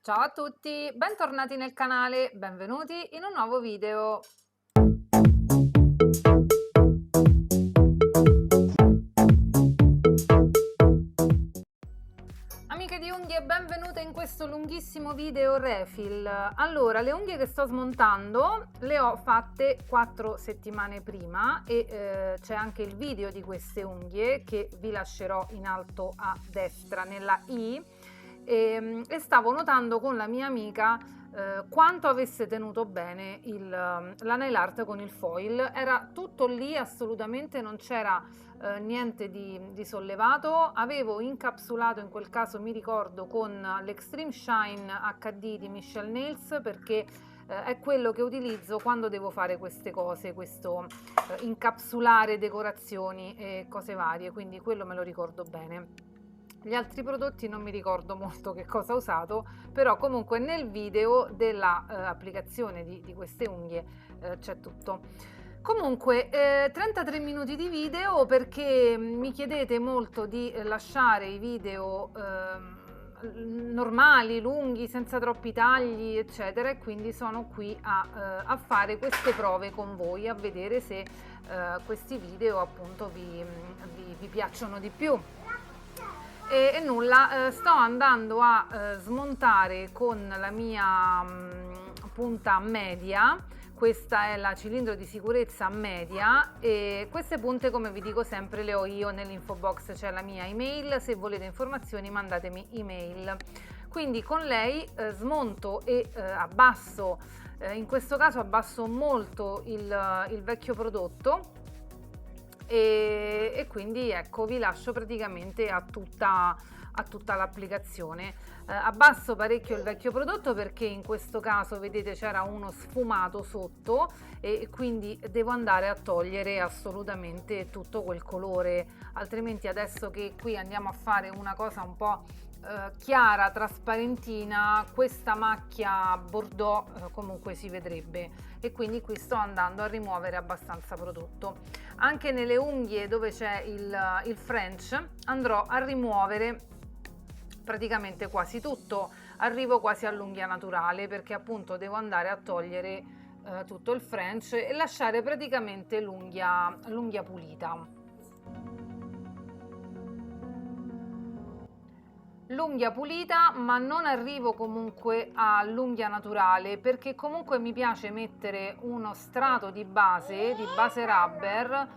Ciao a tutti, bentornati nel canale, benvenuti in un nuovo video. Amiche di unghie, benvenute in questo lunghissimo video refill. Allora, le unghie che sto smontando le ho fatte 4 settimane prima e c'è anche il video di queste unghie che vi lascerò in alto a destra nella i. E stavo notando con la mia amica quanto avesse tenuto bene la nail art con il foil. Era tutto lì, assolutamente non c'era niente di sollevato. Avevo incapsulato in quel caso, mi ricordo, con l'Extreme Shine HD di Michelle Nails, perché è quello che utilizzo quando devo fare queste cose, questo incapsulare decorazioni e cose varie, quindi quello me lo ricordo bene. Gli altri prodotti non mi ricordo molto che cosa ho usato, però comunque nel video della applicazione di queste unghie c'è tutto. Comunque 33 minuti di video, perché mi chiedete molto di lasciare i video normali, lunghi, senza troppi tagli eccetera, e quindi sono qui a fare queste prove con voi, a vedere se questi video appunto vi piacciono di più. E nulla, sto andando a smontare con la mia punta media. Questa è la cilindro di sicurezza media e queste punte, come vi dico sempre, le ho io. Nell'info box c'è la mia email, se volete informazioni mandatemi email. Quindi con lei smonto e abbasso, in questo caso abbasso molto il vecchio prodotto, e quindi ecco, vi lascio praticamente a tutta l'applicazione. Abbasso parecchio il vecchio prodotto perché in questo caso vedete c'era uno sfumato sotto e quindi devo andare a togliere assolutamente tutto quel colore, altrimenti adesso che qui andiamo a fare una cosa un po' chiara, trasparentina, questa macchia bordeaux comunque si vedrebbe, e quindi qui sto andando a rimuovere abbastanza prodotto. Anche nelle unghie dove c'è il French andrò a rimuovere praticamente quasi tutto, arrivo quasi all'unghia naturale perché appunto devo andare a togliere tutto il French e lasciare praticamente l'unghia pulita. L'unghia pulita, ma non arrivo comunque all'unghia naturale, perché comunque mi piace mettere uno strato di base rubber,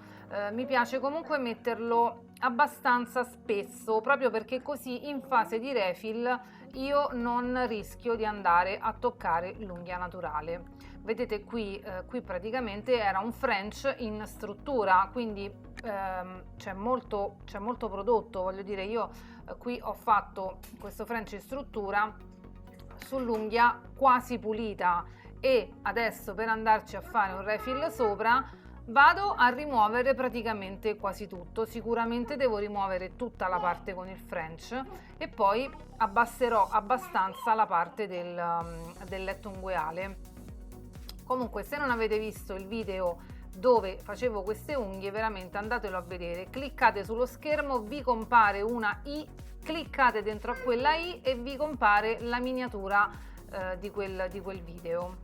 mi piace comunque metterlo abbastanza spesso, proprio perché così in fase di refill io non rischio di andare a toccare l'unghia naturale. Vedete qui, qui praticamente era un French in struttura, quindi c'è molto prodotto, voglio dire, io qui ho fatto questo French in struttura sull'unghia quasi pulita, e adesso per andarci a fare un refill sopra vado a rimuovere praticamente quasi tutto. Sicuramente devo rimuovere tutta la parte con il French e poi abbasserò abbastanza la parte del letto ungueale. Comunque, se non avete visto il video dove facevo queste unghie, veramente andatelo a vedere. Cliccate sullo schermo, vi compare una i, cliccate dentro a quella i e vi compare la miniatura di quel video.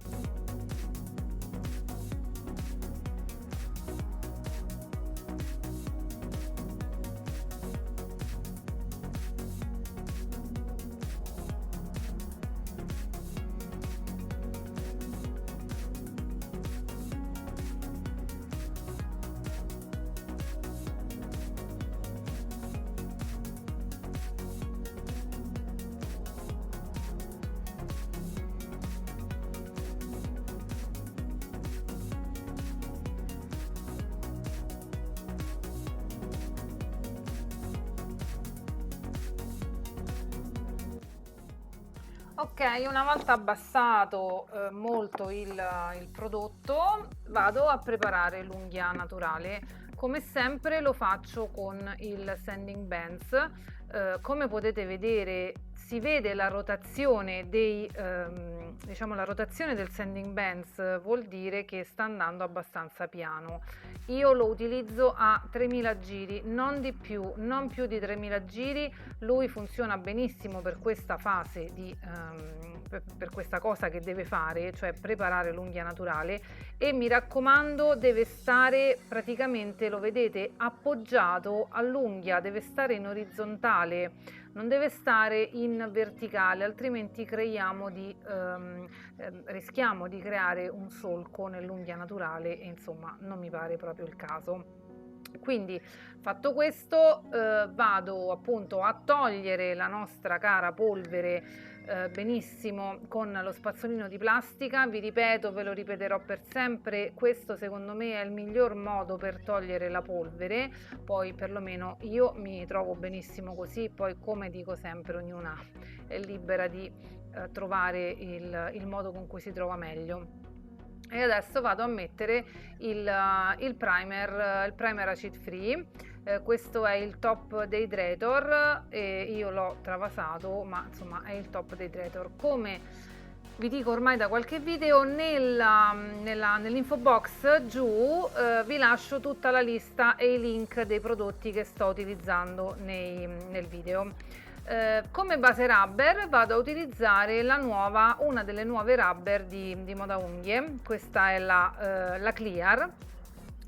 Ok, una volta abbassato molto il prodotto, vado a preparare l'unghia naturale. Come sempre lo faccio con il Sanding Bands. come potete vedere si vede la rotazione diciamo la rotazione del sanding bands, vuol dire che sta andando abbastanza piano. Io lo utilizzo a 3000 giri, non di più, non più di 3000 giri. Lui funziona benissimo per questa fase per questa cosa che deve fare, cioè preparare l'unghia naturale, e mi raccomando deve stare praticamente, lo vedete, appoggiato all'unghia, deve stare in orizzontale, non deve stare in verticale, altrimenti rischiamo di creare un solco nell'unghia naturale e insomma non mi pare proprio il caso. Quindi fatto questo vado appunto a togliere la nostra cara polvere benissimo con lo spazzolino di plastica. Vi ripeto, ve lo ripeterò per sempre, questo secondo me è il miglior modo per togliere la polvere, poi perlomeno io mi trovo benissimo così, poi come dico sempre ognuna è libera di trovare il modo con cui si trova meglio. E adesso vado a mettere il primer acid free. Questo è il Top Hydrator e io l'ho travasato, ma insomma è il Top Hydrator. Come vi dico ormai da qualche video, nell'info box giù vi lascio tutta la lista e i link dei prodotti che sto utilizzando nel video. Come base rubber vado a utilizzare una delle nuove rubber di Moda Unghie. Questa è la Clear.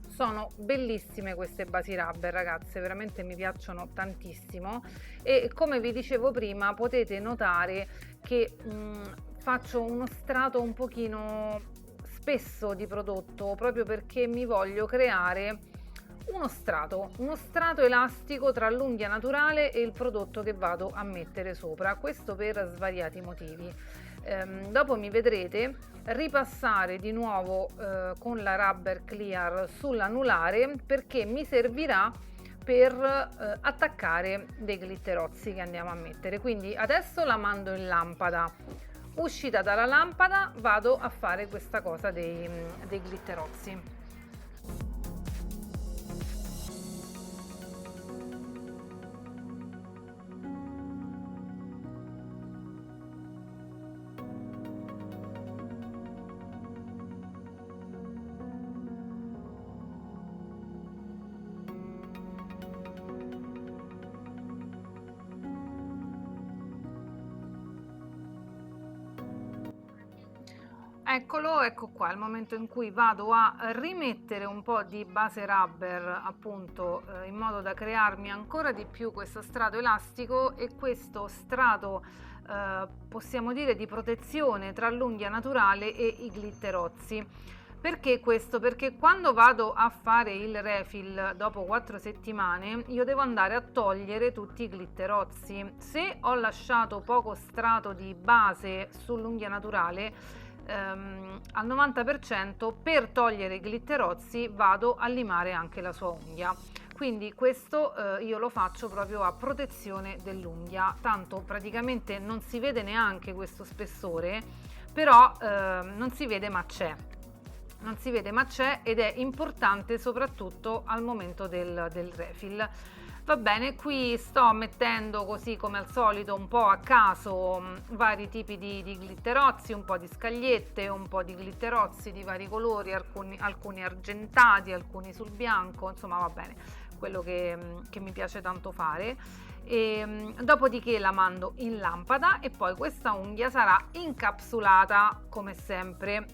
Sono bellissime queste basi rubber, ragazze, veramente mi piacciono tantissimo, e come vi dicevo prima potete notare che faccio uno strato un pochino spesso di prodotto, proprio perché mi voglio creare uno strato elastico tra l'unghia naturale e il prodotto che vado a mettere sopra, questo per svariati motivi. Dopo mi vedrete ripassare di nuovo con la rubber clear sull'anulare, perché mi servirà per attaccare dei glitterozzi che andiamo a mettere. Quindi adesso la mando in lampada, uscita dalla lampada vado a fare questa cosa dei glitterozzi. Eccolo, ecco qua, il momento in cui vado a rimettere un po' di base rubber, appunto in modo da crearmi ancora di più questo strato elastico e questo strato possiamo dire di protezione tra l'unghia naturale e i glitterozzi. Perché questo? Perché quando vado a fare il refill dopo 4 settimane io devo andare a togliere tutti i glitterozzi. Se ho lasciato poco strato di base sull'unghia naturale, al 90% per togliere i glitterozzi vado a limare anche la sua unghia. Quindi questo io lo faccio proprio a protezione dell'unghia, tanto praticamente non si vede neanche questo spessore, però non si vede ma c'è. Non si vede ma c'è, ed è importante soprattutto al momento del refill. Va bene, qui sto mettendo così come al solito un po' a caso vari tipi di glitterozzi, un po' di scagliette, un po' di glitterozzi di vari colori, alcuni argentati, alcuni sul bianco, insomma va bene, quello che mi piace tanto fare. E dopodiché la mando in lampada e poi questa unghia sarà incapsulata come sempre,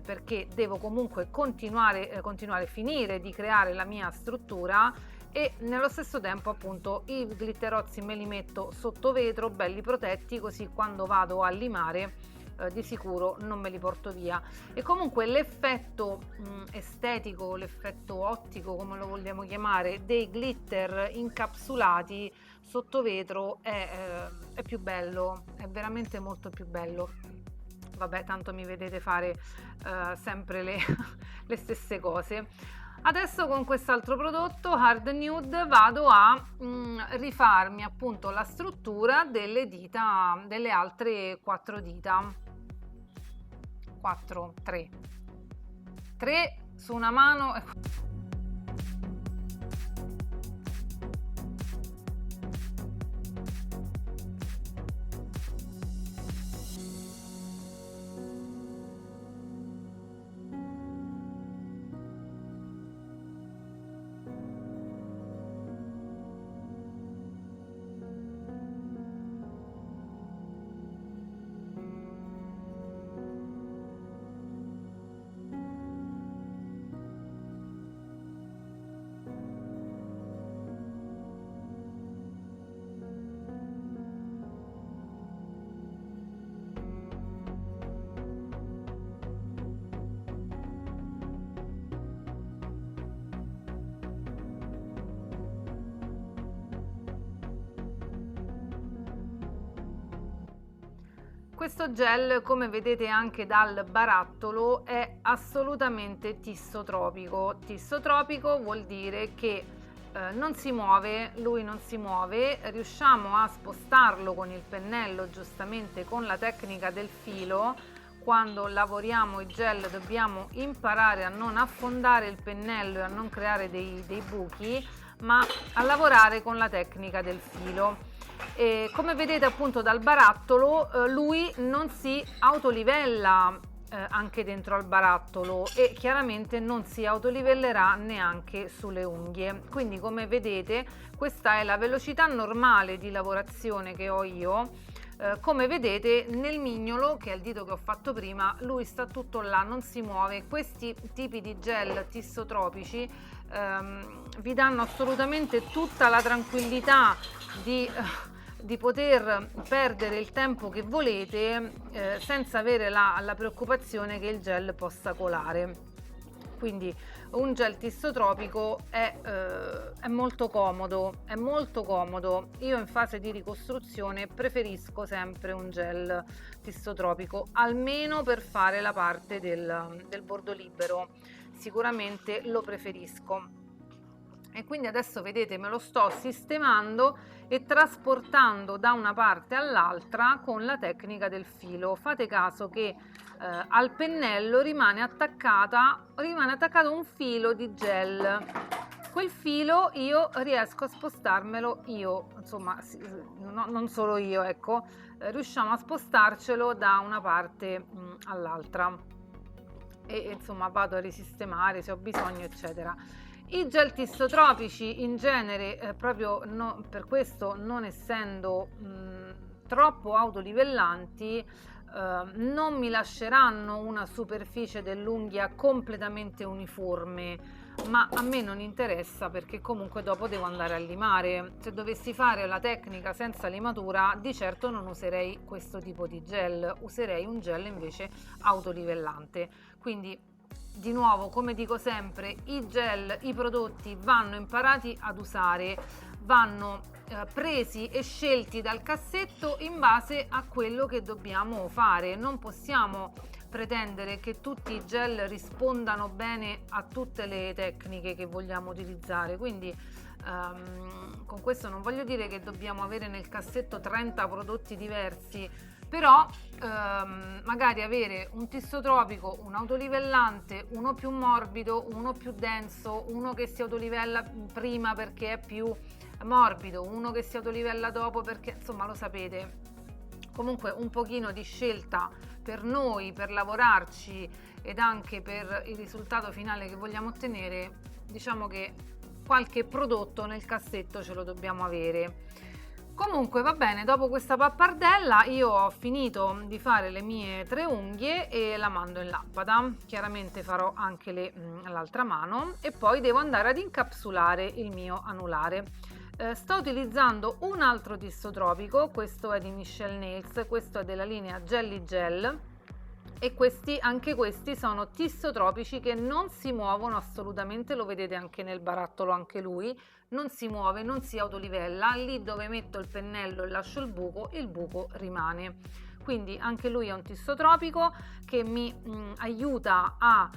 perché devo comunque continuare a finire di creare la mia struttura, e nello stesso tempo appunto i glitterozzi me li metto sotto vetro belli protetti, così quando vado a limare di sicuro non me li porto via. E comunque l'effetto estetico, l'effetto ottico, come lo vogliamo chiamare, dei glitter incapsulati sotto vetro è più bello, è veramente molto più bello. Vabbè, tanto mi vedete fare sempre le stesse cose. Adesso con quest'altro prodotto Hard Nude vado a rifarmi appunto la struttura delle dita, delle altre 4 dita, 3 su una mano e questo gel, come vedete anche dal barattolo, è assolutamente tissotropico. Tissotropico vuol dire che non si muove, lui non si muove, riusciamo a spostarlo con il pennello, giustamente con la tecnica del filo. Quando lavoriamo i gel dobbiamo imparare a non affondare il pennello e a non creare dei buchi, ma a lavorare con la tecnica del filo. E come vedete appunto dal barattolo, lui non si autolivella anche dentro al barattolo, e chiaramente non si autolivellerà neanche sulle unghie. Quindi, come vedete, questa è la velocità normale di lavorazione che ho io. Come vedete nel mignolo, che è il dito che ho fatto prima, lui sta tutto là, non si muove. Questi tipi di gel tissotropici vi danno assolutamente tutta la tranquillità di poter perdere il tempo che volete senza avere la preoccupazione che il gel possa colare. Quindi un gel tissotropico è molto comodo, è molto comodo. Io in fase di ricostruzione preferisco sempre un gel tissotropico, almeno per fare la parte del bordo libero, sicuramente lo preferisco. E quindi adesso vedete me lo sto sistemando e trasportando da una parte all'altra con la tecnica del filo. Fate caso che al pennello rimane attaccato un filo di gel. Quel filo io riesco a spostarmelo io, insomma, non solo io, ecco, riusciamo a spostarcelo da una parte all'altra e insomma vado a risistemare se ho bisogno, eccetera. I gel tissotropici in genere, proprio per questo, non essendo troppo autolivellanti, non mi lasceranno una superficie dell'unghia completamente uniforme, ma a me non interessa, perché comunque dopo devo andare a limare. Se dovessi fare la tecnica senza limatura, di certo non userei questo tipo di gel, userei un gel invece autolivellante. Quindi, di nuovo, come dico sempre, i gel, i prodotti vanno imparati ad usare, vanno presi e scelti dal cassetto in base a quello che dobbiamo fare. Non possiamo pretendere che tutti i gel rispondano bene a tutte le tecniche che vogliamo utilizzare. Quindi con questo non voglio dire che dobbiamo avere nel cassetto 30 prodotti diversi, però magari avere un tissotropico, un autolivellante, uno più morbido, uno più denso, uno che si autolivella prima perché è più morbido, uno che si autolivella dopo perché, insomma, lo sapete. Comunque un pochino di scelta per noi, per lavorarci ed anche per il risultato finale che vogliamo ottenere, diciamo che qualche prodotto nel cassetto ce lo dobbiamo avere. Comunque va bene, dopo questa pappardella io ho finito di fare le mie 3 unghie e la mando in lampada. Chiaramente farò anche l'altra mano e poi devo andare ad incapsulare il mio anulare. Sto utilizzando un altro tissotropico, questo è di Michelle Nails, questo è della linea Jelly Gel, e anche questi sono tissotropici che non si muovono assolutamente, lo vedete anche nel barattolo, anche lui non si muove, non si autolivella. Lì dove metto il pennello e lascio il buco rimane. Quindi anche lui è un tissotropico che mi aiuta a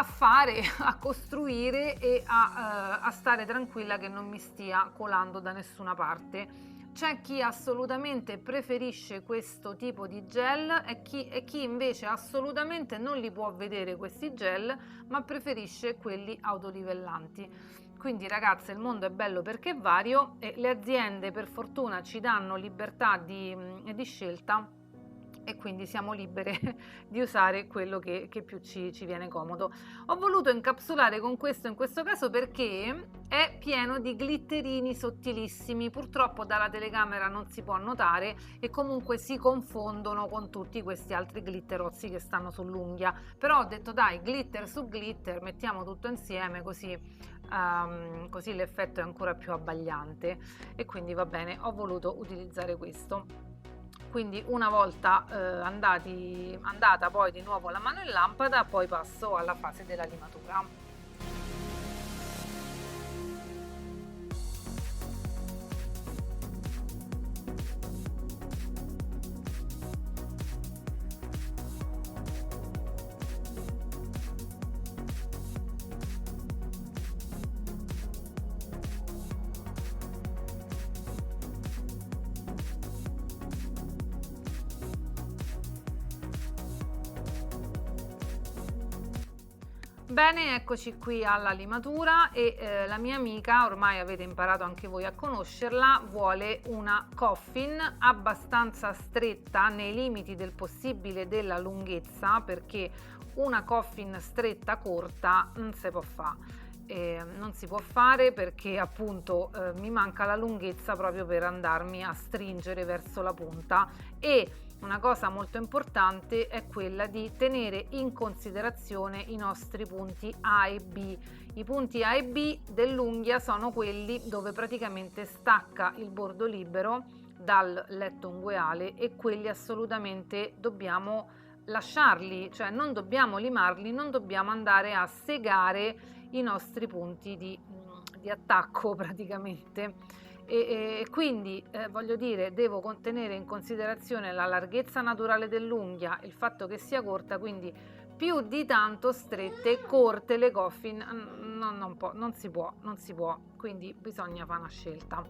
fare, a costruire e a stare tranquilla che non mi stia colando da nessuna parte. C'è chi assolutamente preferisce questo tipo di gel e chi invece assolutamente non li può vedere questi gel, ma preferisce quelli autolivellanti. Quindi ragazze, il mondo è bello perché è vario e le aziende per fortuna ci danno libertà di scelta, e quindi siamo libere di usare quello che più ci viene comodo. Ho voluto incapsulare con questo in questo caso perché è pieno di glitterini sottilissimi. Purtroppo dalla telecamera non si può notare e comunque si confondono con tutti questi altri glitterozzi che stanno sull'unghia, però ho detto dai, glitter su glitter, mettiamo tutto insieme così l'effetto è ancora più abbagliante, e quindi va bene, ho voluto utilizzare questo. Quindi una volta andata poi di nuovo la mano in lampada, poi passo alla fase della limatura. Bene, eccoci qui alla limatura e la mia amica, ormai avete imparato anche voi a conoscerla, vuole una coffin abbastanza stretta nei limiti del possibile della lunghezza, perché una coffin stretta corta non si può fare. Non si può fare perché appunto mi manca la lunghezza proprio per andarmi a stringere verso la punta. E una cosa molto importante è quella di tenere in considerazione i nostri punti A e B. I punti A e B dell'unghia sono quelli dove praticamente stacca il bordo libero dal letto ungueale, e quelli assolutamente dobbiamo lasciarli, cioè non dobbiamo limarli, non dobbiamo andare a segare i nostri punti di attacco praticamente. E quindi voglio dire, devo tenere in considerazione la larghezza naturale dell'unghia, il fatto che sia corta, quindi più di tanto strette, corte le coffin non si può, quindi bisogna fare una scelta.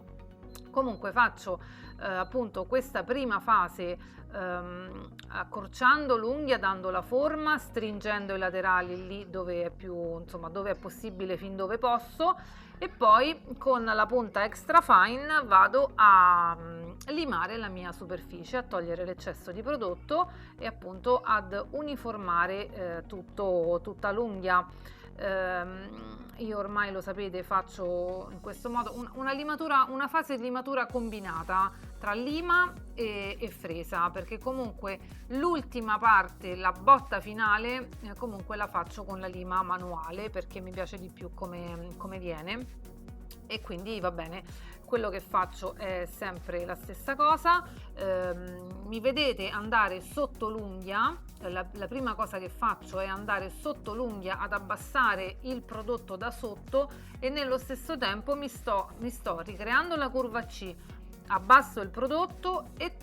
Comunque faccio appunto questa prima fase accorciando l'unghia, dando la forma, stringendo i laterali lì dove è più, insomma, dove è possibile, fin dove posso, e poi con la punta extra fine vado a limare la mia superficie, a togliere l'eccesso di prodotto e appunto ad uniformare tutta l'unghia. Io ormai lo sapete, faccio in questo modo una fase di limatura combinata tra lima e fresa, perché comunque l'ultima parte, la botta finale, comunque la faccio con la lima manuale perché mi piace di più come viene, e quindi va bene. Quello che faccio è sempre la stessa cosa. Mi vedete andare sotto l'unghia. La prima cosa che faccio è andare sotto l'unghia ad abbassare il prodotto da sotto, e nello stesso tempo mi sto ricreando la curva C, abbasso il prodotto e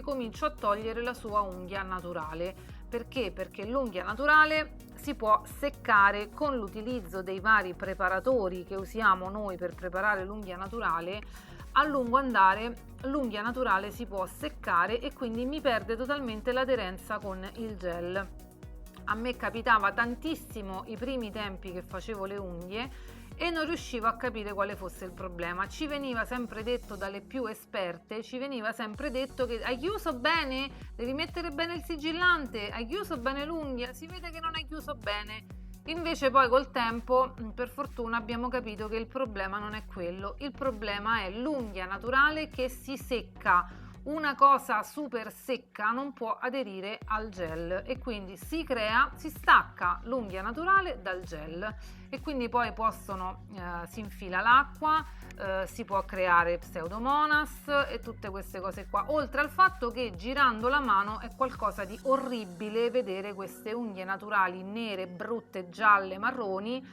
comincio a togliere la sua unghia naturale. Perché? Perché l'unghia naturale si può seccare con l'utilizzo dei vari preparatori che usiamo noi per preparare l'unghia naturale. A lungo andare l'unghia naturale si può seccare e quindi mi perde totalmente l'aderenza con il gel. A me capitava tantissimo i primi tempi che facevo le unghie e non riuscivo a capire quale fosse il problema. Ci veniva sempre detto dalle più esperte, ci veniva sempre detto che hai chiuso bene, devi mettere bene il sigillante, hai chiuso bene l'unghia, si vede che non hai chiuso bene. Invece poi col tempo, per fortuna, abbiamo capito che il problema non è quello, il problema è l'unghia naturale che si secca. Una cosa super secca non può aderire al gel e quindi si stacca l'unghia naturale dal gel, e quindi poi si infila l'acqua, si può creare pseudomonas e tutte queste cose qua, oltre al fatto che girando la mano è qualcosa di orribile vedere queste unghie naturali nere, brutte, gialle, marroni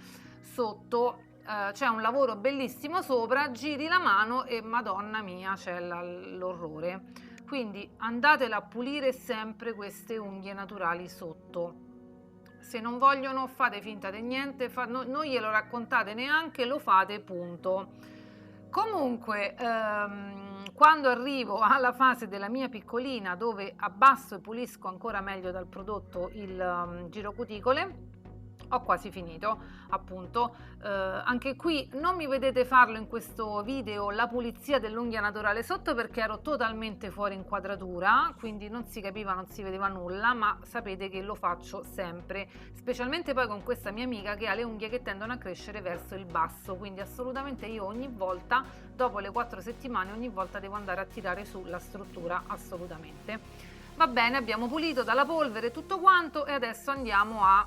sotto. C'è un lavoro bellissimo sopra, giri la mano e madonna mia c'è l'orrore. Quindi andatela a pulire sempre queste unghie naturali sotto. Se non vogliono, fate finta di niente, non glielo raccontate neanche, lo fate, punto. Comunque quando arrivo alla fase della mia piccolina, dove abbasso e pulisco ancora meglio dal prodotto il girocuticole, ho quasi finito appunto. Anche qui non mi vedete farlo in questo video la pulizia dell'unghia naturale sotto perché ero totalmente fuori inquadratura, quindi non si capiva, non si vedeva nulla, ma sapete che lo faccio sempre, specialmente poi con questa mia amica che ha le unghie che tendono a crescere verso il basso, quindi assolutamente io ogni volta, dopo le 4 settimane, ogni volta devo andare a tirare su la struttura, assolutamente. Va bene, abbiamo pulito dalla polvere tutto quanto e adesso andiamo a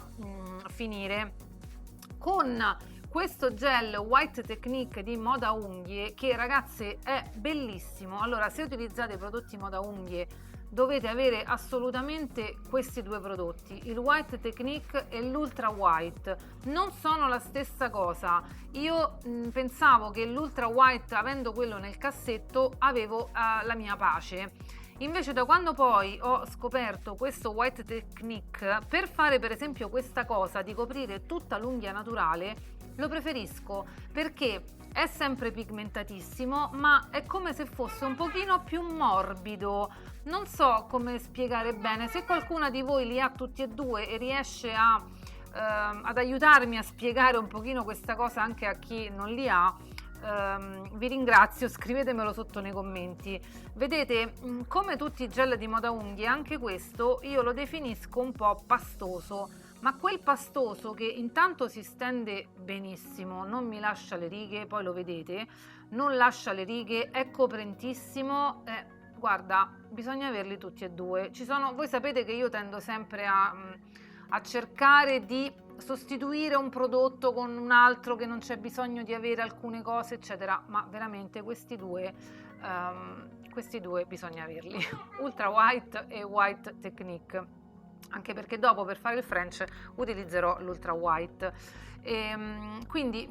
finire con questo gel White Technique di Moda Unghie, che ragazze è bellissimo. Allora, se utilizzate prodotti Moda Unghie dovete avere assolutamente questi due prodotti, il White Technique e l'Ultra White. Non sono la stessa cosa. Io pensavo che l'Ultra White, avendo quello nel cassetto, avevo la mia pace. Invece da quando poi ho scoperto questo White Technique, per fare per esempio questa cosa di coprire tutta l'unghia naturale, lo preferisco perché è sempre pigmentatissimo, ma è come se fosse un pochino più morbido. Non so come spiegare bene, se qualcuna di voi li ha tutti e due e riesce a ad aiutarmi a spiegare un pochino questa cosa anche a chi non li ha, vi ringrazio, scrivetemelo sotto nei commenti. Vedete, come tutti i gel di moda unghie, anche questo io lo definisco un po' pastoso, ma quel pastoso che intanto si stende benissimo, non mi lascia le righe, poi lo vedete, non lascia le righe, è coprentissimo, guarda, bisogna averli tutti e due. Voi sapete che io tendo sempre a cercare di sostituire un prodotto con un altro, che non c'è bisogno di avere alcune cose eccetera, ma veramente questi due bisogna averli. Ultra White e White Technique, anche perché dopo per fare il French utilizzerò l'Ultra White. Quindi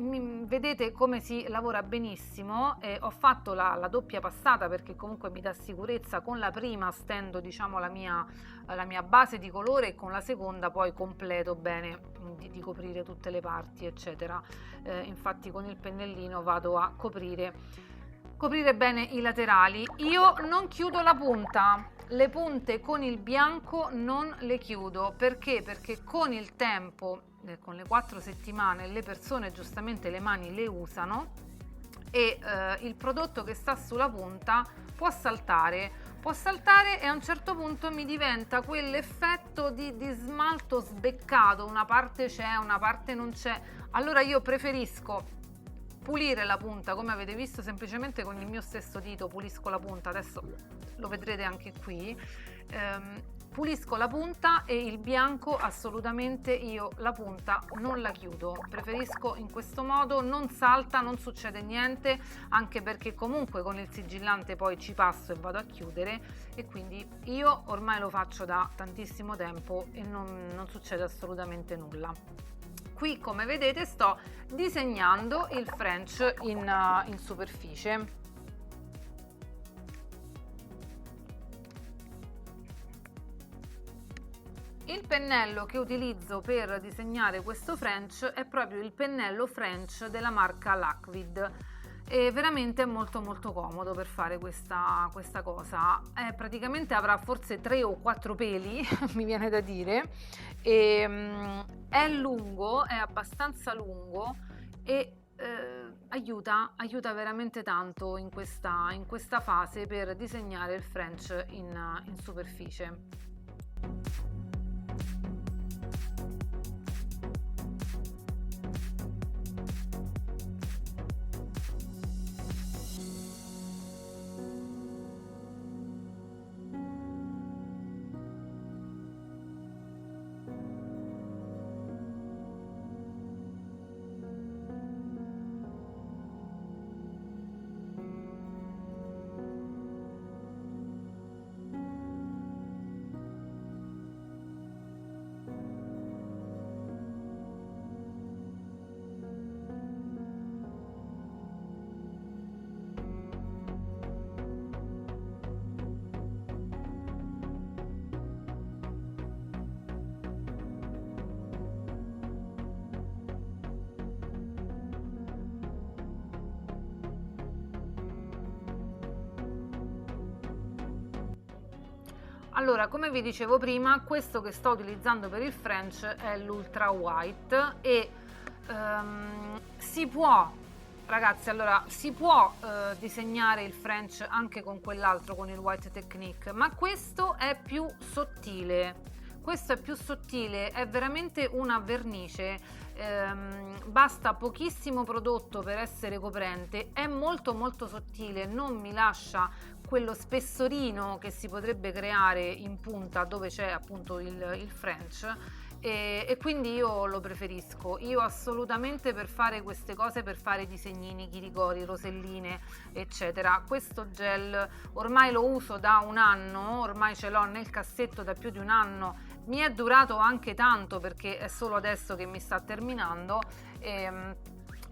vedete come si lavora benissimo. Ho fatto la doppia passata perché comunque mi dà sicurezza. Con la prima stendo, diciamo, la mia base di colore, e con la seconda poi completo bene di coprire tutte le parti eccetera. Infatti con il pennellino vado a coprire bene i laterali. Io non chiudo la punta, le punte con il bianco non le chiudo. Perché? Perché con il tempo, con le 4 settimane, le persone giustamente le mani le usano e il prodotto che sta sulla punta può saltare e a un certo punto mi diventa quell'effetto di smalto sbeccato, una parte c'è, una parte non c'è. Allora io preferisco pulire la punta, come avete visto, semplicemente con il mio stesso dito pulisco la punta, adesso lo vedrete anche qui. Pulisco la punta e il bianco assolutamente io la punta non la chiudo, preferisco in questo modo, non salta, non succede niente, anche perché comunque con il sigillante poi ci passo e vado a chiudere, e quindi io ormai lo faccio da tantissimo tempo e non succede assolutamente nulla. Qui come vedete sto disegnando il French in superficie. Il pennello che utilizzo per disegnare questo French è proprio il pennello French della marca Lackvid. E veramente è molto comodo per fare questa cosa. Praticamente avrà forse 3 o 4 peli mi viene da dire, e è lungo, è abbastanza lungo e aiuta veramente tanto in questa fase per disegnare il French in superficie. Allora, come vi dicevo prima, questo che sto utilizzando per il French è l'Ultra White e si può, ragazzi, allora si può disegnare il French anche con quell'altro, con il White Technique, ma questo è più sottile. Questo è più sottile, è veramente una vernice, basta pochissimo prodotto per essere coprente, è molto sottile, non mi lascia quello spessorino che si potrebbe creare in punta dove c'è appunto il French, e quindi io lo preferisco. Io assolutamente, per fare queste cose, per fare disegnini, chiricori, roselline eccetera, questo gel ormai lo uso da un anno, ormai ce l'ho nel cassetto da più di un anno, mi è durato anche tanto perché è solo adesso che mi sta terminando,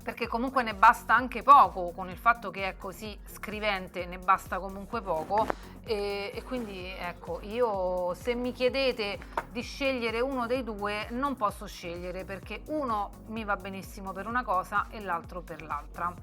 perché comunque ne basta anche poco, con il fatto che è così scrivente ne basta comunque poco, e quindi ecco, io, se mi chiedete di scegliere uno dei due, non posso scegliere perché uno mi va benissimo per una cosa e l'altro per l'altra.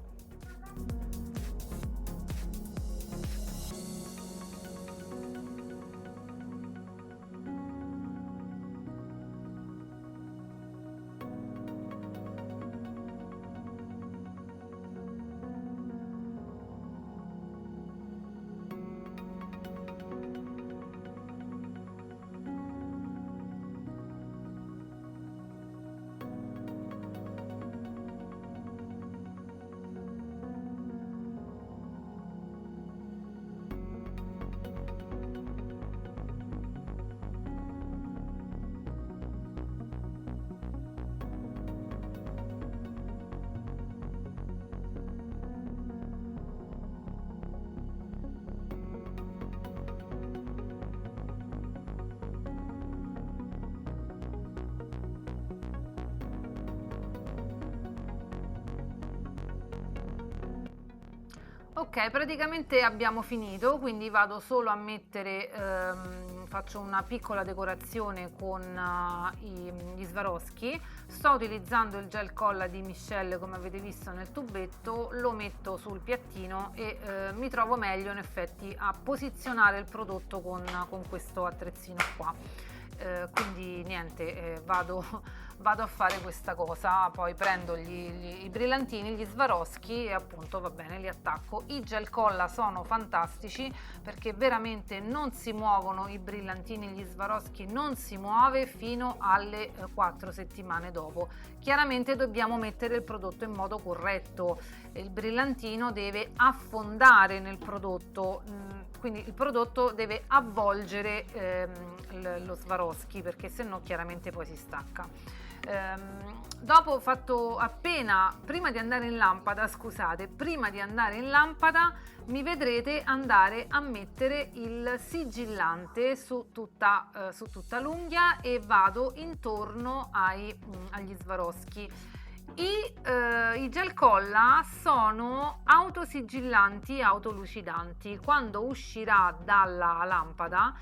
Ok, praticamente abbiamo finito, quindi vado solo a mettere, faccio una piccola decorazione con gli Swarovski. Sto utilizzando il gel colla di Michelle, come avete visto nel tubetto, lo metto sul piattino e mi trovo meglio in effetti a posizionare il prodotto con questo attrezzino qua. Quindi niente, vado a fare questa cosa, poi prendo i brillantini, gli Swarovski, e appunto va bene, li attacco. I gel colla sono fantastici perché veramente non si muovono i brillantini, gli Swarovski non si muove fino alle 4 settimane dopo. Chiaramente dobbiamo mettere il prodotto in modo corretto, il brillantino deve affondare nel prodotto, quindi il prodotto deve avvolgere lo Swarovski, perché se no chiaramente poi si stacca. Dopo fatto prima di andare in lampada, scusate, prima di andare in lampada mi vedrete andare a mettere il sigillante su tutta l'unghia e vado intorno agli Swarovski. I gel colla sono autosigillanti, autolucidanti. Quando uscirà dalla lampada,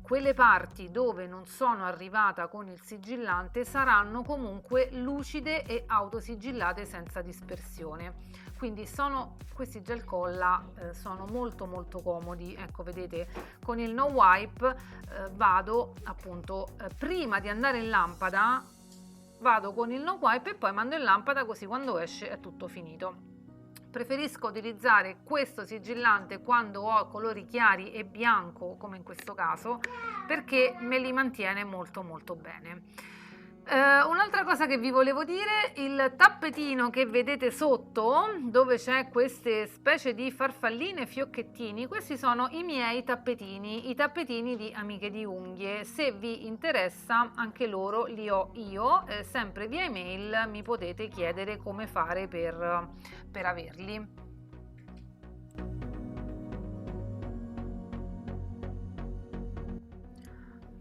quelle parti dove non sono arrivata con il sigillante saranno comunque lucide e autosigillate senza dispersione. Quindi questi gel colla sono molto molto comodi. Ecco, vedete, con il no wipe vado appunto prima di andare in lampada, vado con il no wipe e poi mando in lampada, così quando esce è tutto finito. Preferisco utilizzare questo sigillante quando ho colori chiari e bianco, come in questo caso, perché me li mantiene molto molto bene. Un'altra cosa che vi volevo dire, il tappetino che vedete sotto, dove c'è queste specie di farfalline e fiocchettini, questi sono i miei tappetini, i tappetini di Amiche di Unghie. Se vi interessa, anche loro li ho io, sempre via email mi potete chiedere come fare per averli.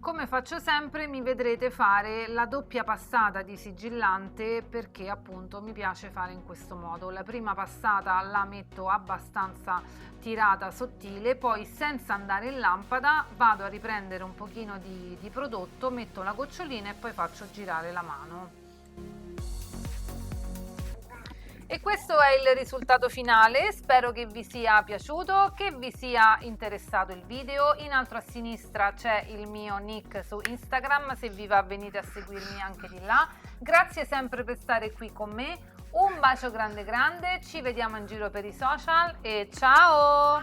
Come faccio sempre, mi vedrete fare la doppia passata di sigillante, perché appunto mi piace fare in questo modo. La prima passata la metto abbastanza tirata, sottile, poi senza andare in lampada vado a riprendere un pochino di prodotto, metto la gocciolina e poi faccio girare la mano. E questo è il risultato finale, spero che vi sia piaciuto, che vi sia interessato il video. In alto a sinistra c'è il mio nick su Instagram, se vi va venite a seguirmi anche di là. Grazie sempre per stare qui con me, un bacio grande grande, ci vediamo in giro per i social e ciao!